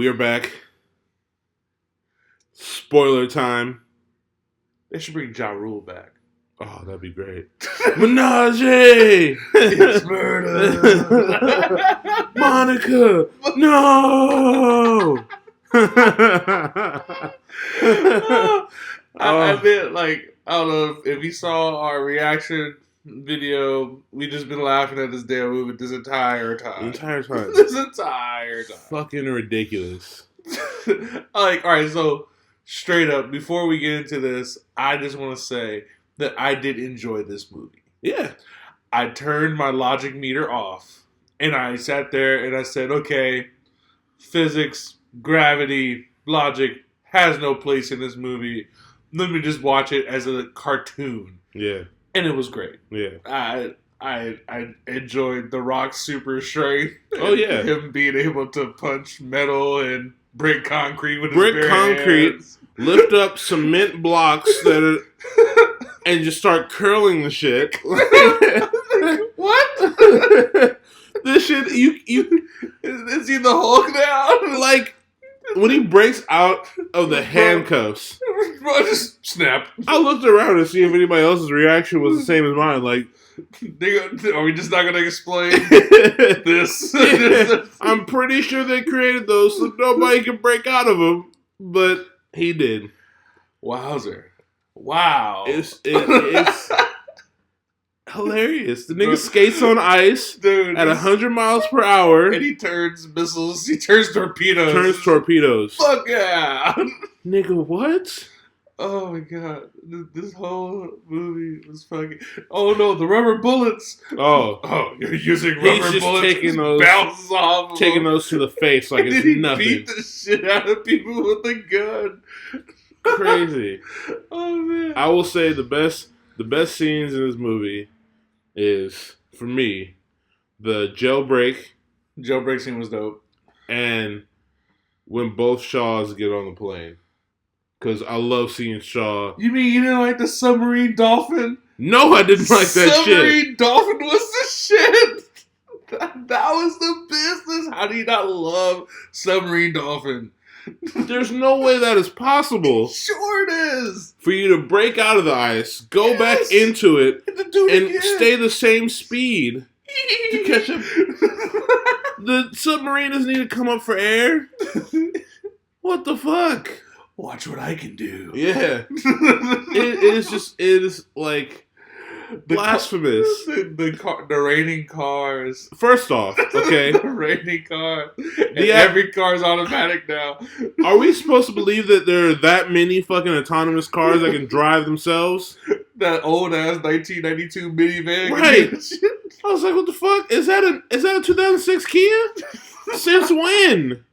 We are back. Spoiler time. They should bring Ja Rule back. Oh, that'd be great. Menage! It's murder! Monica! No! I meant, like, I don't know if you saw our reaction video, we just been laughing at this damn movie this entire time. The entire time. This entire time. Fucking ridiculous. Like, alright, so straight up, before we get into this, I just want to say that I did enjoy this movie. Yeah. I turned my logic meter off, and I sat there and I said, okay, physics, gravity, logic has no place in this movie. Let me just watch it as a cartoon. Yeah. And it was great. Yeah. I enjoyed The Rock's super strength. Oh, yeah. Him being able to punch metal and break concrete with his bare hands. Lift up cement blocks that are, and just start curling the shit. What? This shit, you is he the Hulk now? like when he breaks out of the handcuffs. Bro, just snap. I looked around to see if anybody else's reaction was the same as mine. Like, are we just not going to explain this? I'm pretty sure they created those so nobody can break out of them, but he did. Wowzer! Wow! It's hilarious. The nigga skates on ice, dude, at 100 miles per hour, and he turns missiles. He turns torpedoes. Fuck yeah! Nigga, what? Oh my god, this whole movie was fucking. Oh no, the rubber bullets. Oh, you're using rubber just bullets. taking those, bounces off. Taking those to the face like it's nothing. Beat the shit out of people with a gun. Crazy. Oh man. I will say the best scenes in this movie is, for me, the jailbreak. Jailbreak scene was dope. And when both Shaws get on the plane. Because I love seeing Shaw. You mean you didn't like the submarine dolphin? No, I didn't like that shit. Submarine dolphin was the shit. That was the business. How do you not love submarine dolphin? There's no way that is possible. Sure it is. For you to break out of the ice, go back into it, and stay the same speed to catch up. The submarine doesn't need to come up for air. What the fuck? Watch what I can do. Yeah. It is like blasphemous. The raining cars. First off, okay. The raining car. And every car's automatic now. Are we supposed to believe that there are that many fucking autonomous cars that can drive themselves? That old ass 1992 minivan. Right. I was like, what the fuck? Is that a 2006 Kia? Since when?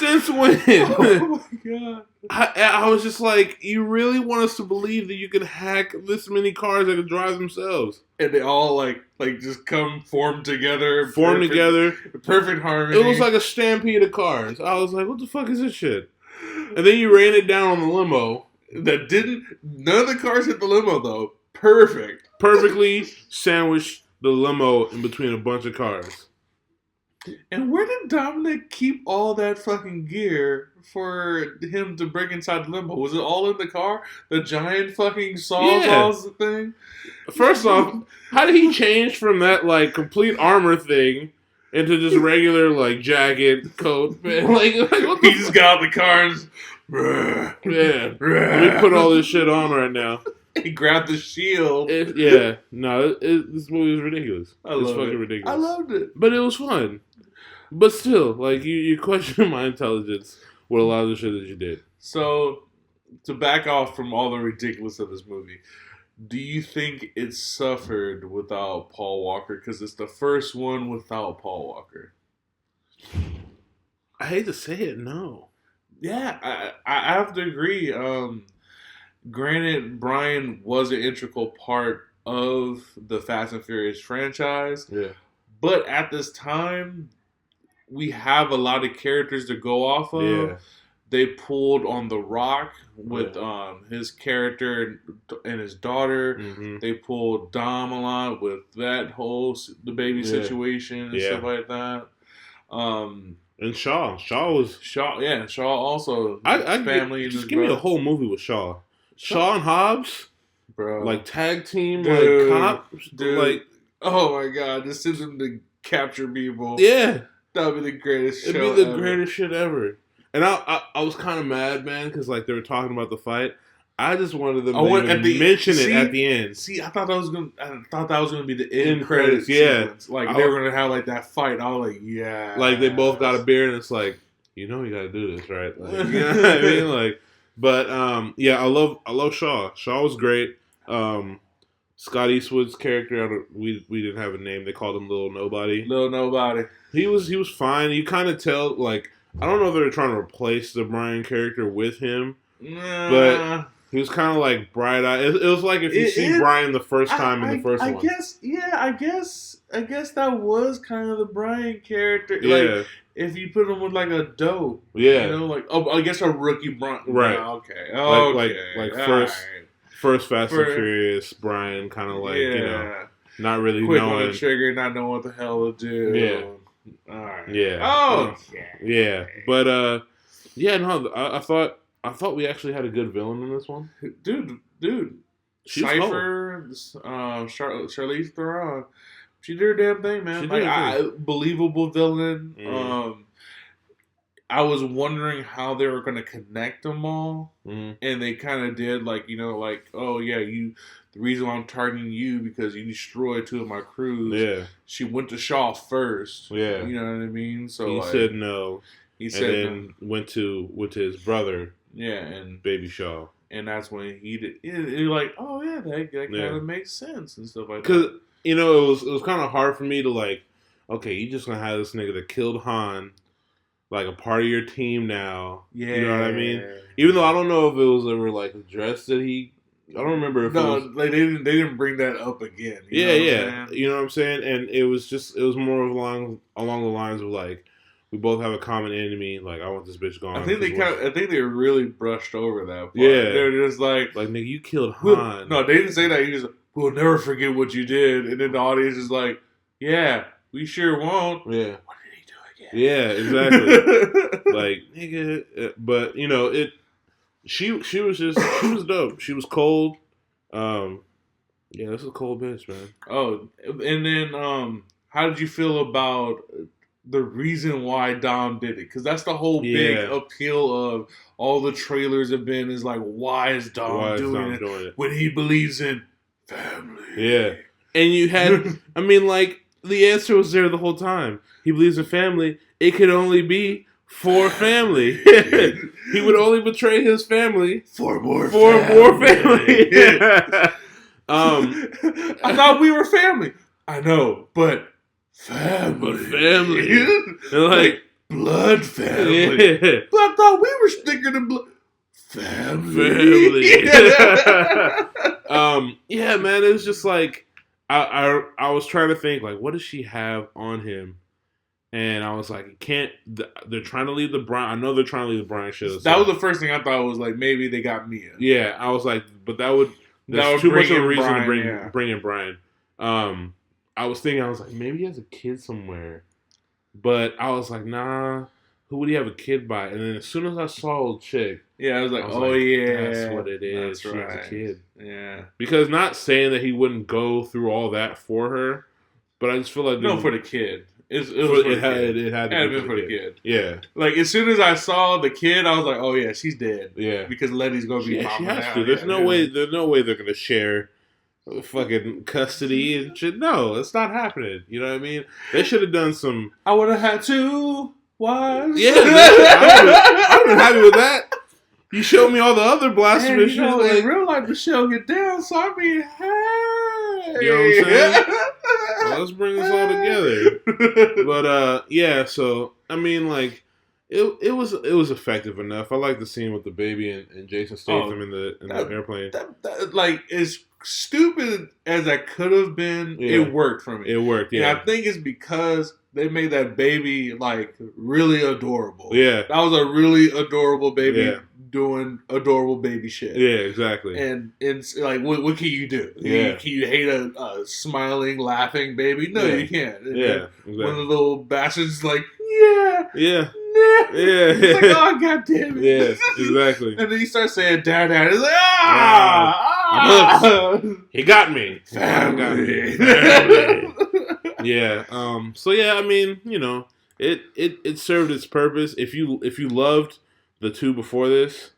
Oh my god. I was just like, you really want us to believe that you can hack this many cars that can drive themselves? And they all like just form together. Perfect harmony. It was like a stampede of cars. I was like, what the fuck is this shit? And then you ran it down on the limo. None of the cars hit the limo though. Perfectly sandwiched the limo in between a bunch of cars. And where did Dominic keep all that fucking gear for him to break inside the limo? Was it all in the car? The giant fucking sawzalls thing? First off, how did he change from that like complete armor thing into just regular like jacket, coat? Like what he just got out the car and let me put all this shit on right now. He grabbed the shield. This movie was ridiculous. It's fucking ridiculous. I loved it. But it was fun. But still, like, you question my intelligence with a lot of the shit that you did. So, to back off from all the ridiculous of this movie, do you think it suffered without Paul Walker? Because it's the first one without Paul Walker. I hate to say it, no. Yeah, I have to agree. Granted, Brian was an integral part of the Fast and Furious franchise. Yeah. But at this time, we have a lot of characters to go off of. Yeah. They pulled on The Rock with his character and his daughter. Mm-hmm. They pulled Dom a lot with that whole the baby situation and stuff like that. And Shaw was Shaw also I family. just give me a whole movie with Shaw and Hobbs, bro. Like tag team, Dude, like cop, dude. like oh my god, just send them to capture people. Yeah, that would be the greatest. It'd be the greatest shit ever. And I was kind of mad, man, because like they were talking about the fight. I just wanted them to mention it at the end. See, I thought that was gonna be the end credits. Yeah, sequence. Like they were gonna have like that fight. I was like, yeah, like they both got a beer, and it's like, you got to do this, right? Like, you know what I mean? Like, but yeah, I love Shaw. Shaw was great. Scott Eastwood's character, we didn't have a name. They called him Little Nobody. Little Nobody. He was fine. You kind of tell, like, I don't know if they're trying to replace the Brian character with him, but he was kind of like bright-eyed. It was like if you see Brian the first time in the first one. I guess that was kind of the Brian character. Yeah. Like, if you put him with like a dope. Yeah. You know, like, I guess a rookie Brian. Right. Yeah, okay. Like first Fast and Furious, Brian kind of like, not really quick knowing. on the trigger, not knowing what the hell to do. Yeah. All right. Yeah. Oh. Yeah. But, yeah, no, I thought we actually had a good villain in this one. Dude. Cypher, Charlize Theron. She did her damn thing, man. Believable villain. Mm. I was wondering how they were going to connect them all, and they kind of did. Like, oh yeah, the reason why I'm targeting you because you destroyed 2 of my crews. Yeah, she went to Shaw first. Yeah, you know what I mean. So he said no. He said then went to his brother. Yeah, and Baby Shaw. And that's when he did. You're like, oh yeah, that kind of makes sense and stuff like that. Because it was kind of hard for me to like, okay, you just gonna have this nigga that killed Han, like a part of your team now. Yeah, you know what I mean. Even though I don't know if it was ever like addressed that he. I don't remember if they didn't bring that up again. You know what I'm saying. And it was more along the lines of like, we both have a common enemy. Like, I want this bitch gone. I think they really brushed over that part. Yeah, they're just like nigga, you killed Han. No, they didn't say that. He just, we'll never forget what you did. And then the audience is like, yeah, we sure won't. Yeah. What did he do again? Yeah, exactly. Like, nigga, but she was dope. She was cold. Yeah, this is a cold bitch, man. Oh, and then how did you feel about the reason why Dom did it? Because that's the whole big appeal of all the trailers have been is like, why is Dom doing it when he believes in family? Yeah. And you had, I mean, like, the answer was there the whole time. He believes in family. It could only be for family. He would only betray his family for more family. I thought we were family. I know, but family. Like blood family. Yeah. But I thought we were sticking to blood. Family. Yeah, man, it was just like I was trying to think, like, what does she have on him? And I was like, they're trying to leave the Brian. I know they're trying to leave the Brian shit. That was the first thing I thought was like, maybe they got Mia. Yeah, I was like, but there's too much of a reason to bring in Brian. I was like, maybe he has a kid somewhere. But I was like, nah, who would he have a kid by? And then as soon as I saw old chick, I was like, yeah, that's what it is. She has a kid. Yeah. Because not saying that he wouldn't go through all that for her, but I just feel like for the kid. It had to be for the kid. Yeah. Like, as soon as I saw the kid, I was like, oh yeah, she's dead. Yeah. Because Letty's gonna be popping out. There's no way they're gonna share fucking custody and shit. No, it's not happening. You know what I mean? They should have done some. I would have had 2 wives. Yeah, I would have been happy with that. You showed me all the other blasphemous shit. In real life, Michelle get down, so I mean, hey. You know what I'm saying? Well, let's bring this all together. But yeah. So I mean, like, it was effective enough. I like the scene with the baby and Jason Statham in the airplane. That, like, as stupid as that could have been, it worked for me. It worked. Yeah. And I think it's because they made that baby like really adorable. Yeah. That was a really adorable baby. Yeah. Doing adorable baby shit. Yeah, exactly. And it's like, what can you do? Yeah. Can you hate a smiling, laughing baby? No, you can't. And exactly. One of the little bastards like, Yeah. Yeah. Yeah. Yeah. It's like, oh, God damn it. Yeah, exactly. And then he starts saying, Dad. It's like, ah! He got me. Family. Family. Yeah. So yeah, I mean, you know, it served its purpose. If you loved the two before this,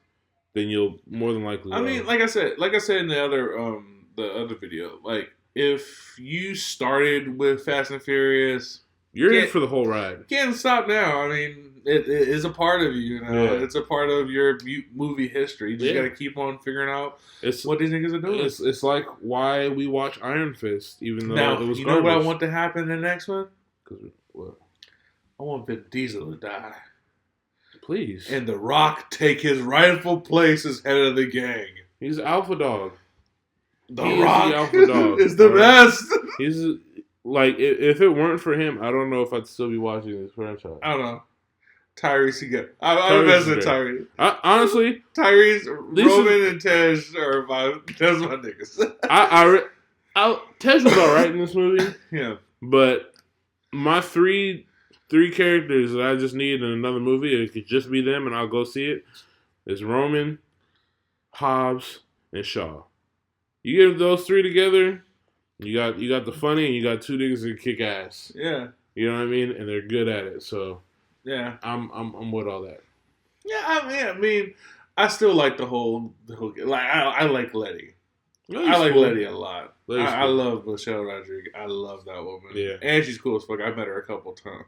then you'll more than likely. I mean, like I said in the other video, like if you started with Fast and Furious, you're in for the whole ride. You can't stop now. I mean, it is a part of you. You know, Yeah. It's a part of your movie history. You just got to keep on figuring out what these niggas are doing. It's like why we watch Iron Fist, even though now, it was. You garbage. know what I want to happen in the next one? What? I want Vin Diesel to die. Please. And The Rock take his rightful place as head of the gang. He's alpha dog. The Rock the alpha dog. is the best. He's like, if it weren't for him, I don't know if I'd still be watching this franchise. I don't know. Tyrese again. I'm messing with Tyrese. Honestly, Tyrese, Roman, and Tej that's my niggas. Tej was alright in this movie. Yeah. But my three characters that I just need in another movie, it could just be them and I'll go see it, is Roman, Hobbs, and Shaw. You get those three together, you got the funny and you got two niggas that kick ass. Yeah. You know what I mean? And they're good at it. So yeah. I'm with all that. Yeah, I mean I still like the whole like I like Letty. I like Letty a lot. I love Michelle Rodriguez. I love that woman. Yeah. And she's cool as fuck. I met her a couple times.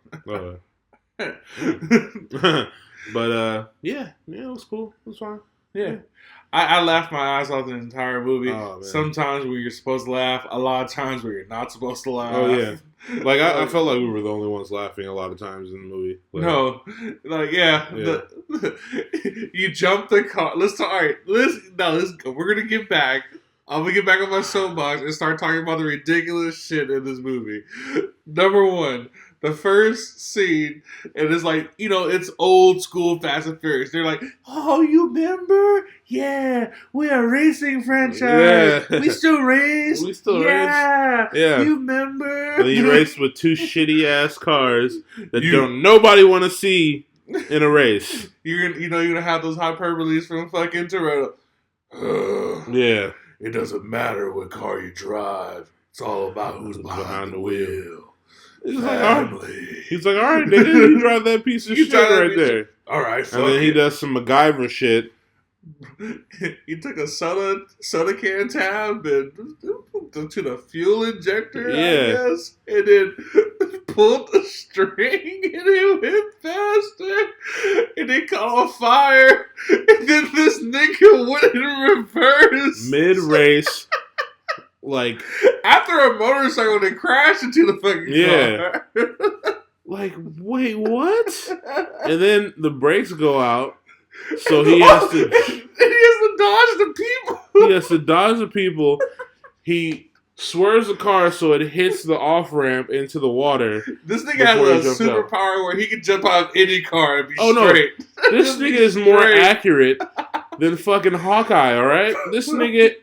But yeah, it was cool. It was fine. Yeah. I laughed my eyes off the entire movie. Oh, sometimes where you're supposed to laugh, a lot of times where you're not supposed to laugh. Oh yeah. Like I felt like we were the only ones laughing a lot of times in the movie. Like, no, like yeah. You jump the car. Let's talk. All right, let's go. We're gonna get back. I'm gonna get back on my soapbox and start talking about the ridiculous shit in this movie. Number one, the first scene, and it's like, you know, it's old school Fast and Furious. They're like, oh, you remember? Yeah, we're a racing franchise. Yeah. We still race. We still race. Yeah. You remember? And you race with two shitty ass cars that don't nobody want to see in a race. You're gonna have those hyperboles from fucking Toretto. Yeah. It doesn't matter what car you drive. It's all about who's behind the wheel. He's like, all right, nigga, you drive that piece of shit right there. All right, and then he does some MacGyver shit. He took a soda can tab and to the fuel injector, I guess, and then pulled the string and it went faster and it caught on fire and then this nigga went in reverse mid-race. Like after a motorcycle that crashed into the fucking car. Like, wait, what? And then the brakes go out. So he has to dodge the people. He has to dodge the people. He swerves the car so it hits the off ramp into the water. This nigga has a superpower where he can jump out of any car and be straight. No. This nigga is more accurate than fucking Hawkeye, alright? This nigga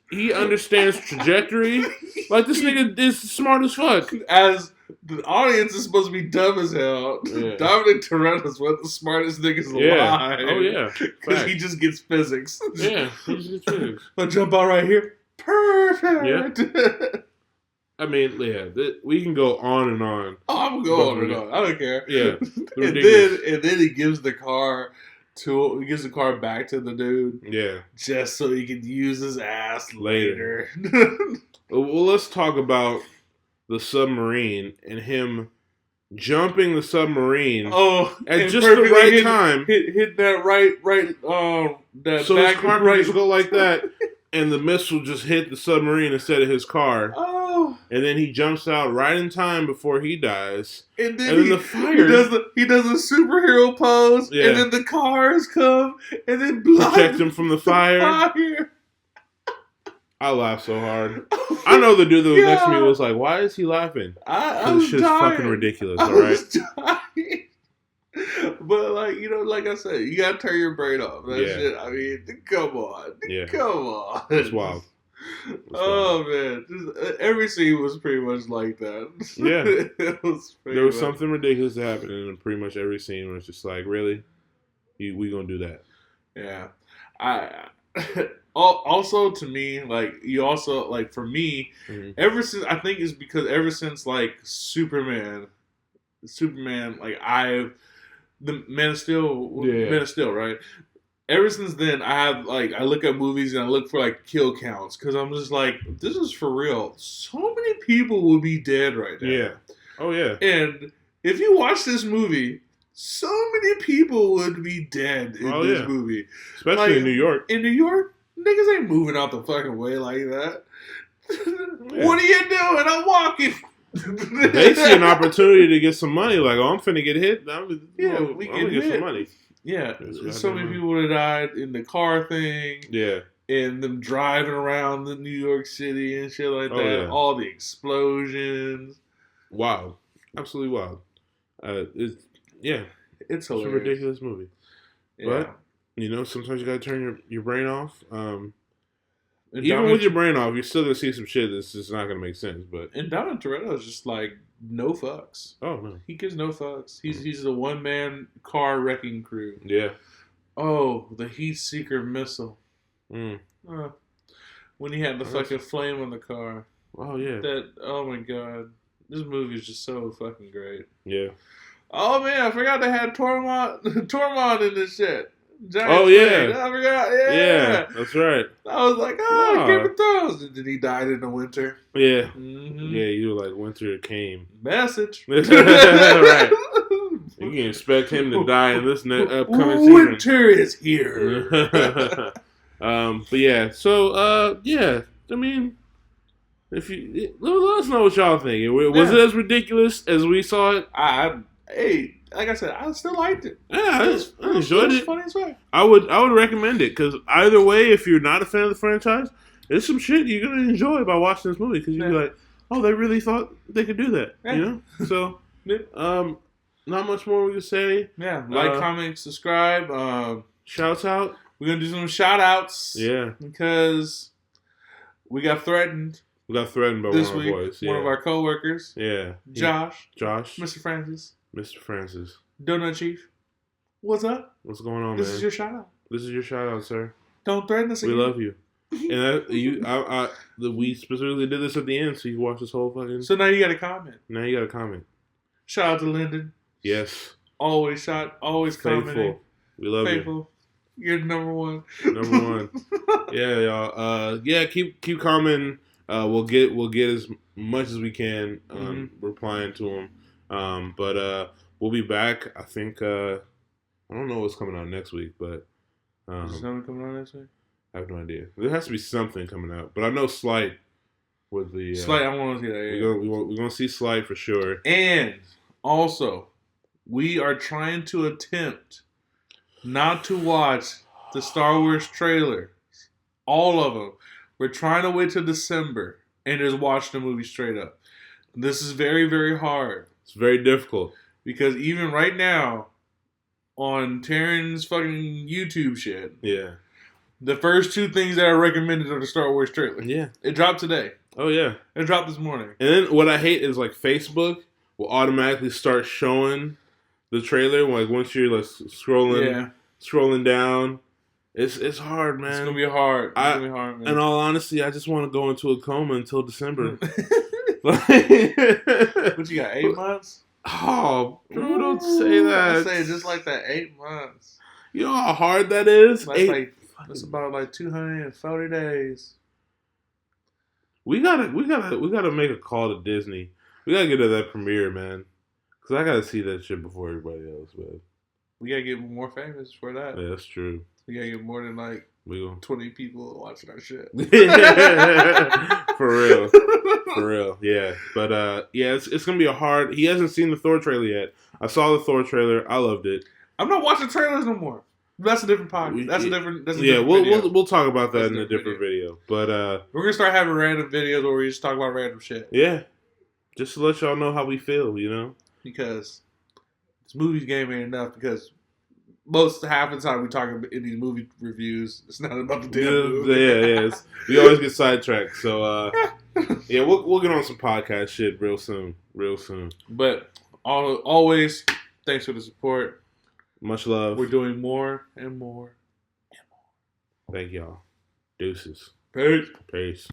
he understands trajectory. Like, this nigga is smart as fuck. As the audience is supposed to be dumb as hell. Yeah. Dominic Toretto's one of the smartest niggas alive. Oh, yeah. Because he just gets physics. Yeah, he just gets physics. I'll jump out right here. Perfect. Yeah. I mean, yeah, we can go on and on. Oh, I'm going to go on and on. I don't care. Yeah. and then he gives the car back to the dude. Yeah. Just so he can use his ass later. Well, let's talk about the submarine and him jumping the submarine. At just the right time. Hit that right. That so his car can just go like that, and the missile just hit the submarine instead of his car. And then he jumps out right in time before he dies. And then the fire. He does a superhero pose. Yeah. And then the cars come and then protect him from the fire. I laughed so hard. I know the dude that was next to me was like, "Why is he laughing?" This shit's fucking ridiculous. All right. But like I said, you gotta turn your brain off. That shit. I mean, come on. Yeah. Come on. It's wild. Oh man, every scene was pretty much like that. Yeah, there was much. something ridiculous happening in pretty much every scene. Where it's just like, really, we gonna do that? Yeah, I. Also, to me, like you also like for me, ever since I think it's because ever since like Superman, like the Man of Steel, Man of Steel, right? Ever since then, I look at movies and I look for like kill counts because I'm just like, this is for real. So many people will be dead right now. Yeah. Oh yeah. And if you watch this movie, so many people would be dead in this movie, especially in New York. In New York, niggas ain't moving out the fucking way like that. Yeah. What are you doing? I'm walking. They see an opportunity to get some money. Like, oh, I'm finna get hit. We can get some money. Yeah, so many people would have died in the car thing. Yeah, and them driving around the New York City and shit like that. Yeah. All the explosions. Wild, absolutely wild. It's hilarious. It's a ridiculous movie. Yeah. But sometimes you gotta turn your brain off. Even with your brain off, you're still gonna see some shit that's just not gonna make sense. But Dominic Toretto is just like no fucks. Oh no, he gives no fucks. He's a one man car wrecking crew. Yeah. Oh, the Heat Seeker missile. When he had the fucking flame on the car. Oh yeah. Oh my god, this movie is just so fucking great. Yeah. Oh man, I forgot they had Tormund in this shit. Giant Flame. I forgot. Yeah, that's right. I was like, Game of Thrones. Did he die in the winter? Yeah. Mm-hmm. Yeah, you were like, winter came. Message. Right. You can expect him to die in this upcoming season. Winter is here. But yeah, so yeah, I mean, if you let us know what y'all think. Was it as ridiculous as we saw it? Like I said, I still liked it. Yeah, I enjoyed it. Funny as well. I would recommend it because either way, if you're not a fan of the franchise, there's some shit you're gonna enjoy by watching this movie because you'll be like, oh, they really thought they could do that, So, not much more we can say. Yeah, like, comment, subscribe. Shouts out. We're gonna do some shout outs. Yeah, because we got threatened. We got threatened by this one of our boys. One of our coworkers. Yeah, Josh, Mr. Francis, Donut Chief. What's up? What's going on, man? This is your shout out. This is your shout out, sir. Don't threaten us again. We love you. And we specifically did this at the end, so you can watch this whole fucking. So now you got to comment. Shout out to Lyndon. Yes. Always commenting. We love you. You're number one. Number one. Yeah, y'all. Keep commenting. We'll get as much as we can replying to them. But we'll be back. I think I don't know what's coming out next week, but is something coming out next week? I have no idea. There has to be something coming out, but I know Slight with the Slight. I want to see that. Yeah. We're gonna see Slight for sure. And also, we are trying to attempt not to watch the Star Wars trailers, all of them. We're trying to wait till December and just watch the movie straight up. This is very, very hard. It's very difficult. Because even right now, on Taryn's fucking YouTube shit, the first two things that are recommended are the Star Wars trailer. Yeah. It dropped today. Oh, yeah. It dropped this morning. And then what I hate is, like, Facebook will automatically start showing the trailer, like, once you're, like, scrolling down. It's hard, man. It's gonna be hard. Man. In all honesty, I just want to go into a coma until December. What you got? 8 months? Oh, bro, don't say that. I say just like that. 8 months. You know how hard that is. That's about like 240 days. We gotta make a call to Disney. We gotta get to that premiere, man. Cause I gotta see that shit before everybody else, man. We gotta get more famous for that. Yeah, that's true. We gotta get more than like 20 people watching our shit. For real, yeah. But it's gonna be a hard. He hasn't seen the Thor trailer yet. I saw the Thor trailer. I loved it. I'm not watching trailers no more. That's a different podcast. That's a different we'll talk about that in a different video. But we're gonna start having random videos where we just talk about random shit. Yeah, just to let y'all know how we feel, because this movie's game ain't enough. Because half the time we talk about in these movie reviews, it's not about the damn movie. Yeah. We always get sidetracked. So, yeah, we'll get on some podcast shit real soon. But always, thanks for the support. Much love. We're doing more and more and more. Thank y'all. Deuces. Peace.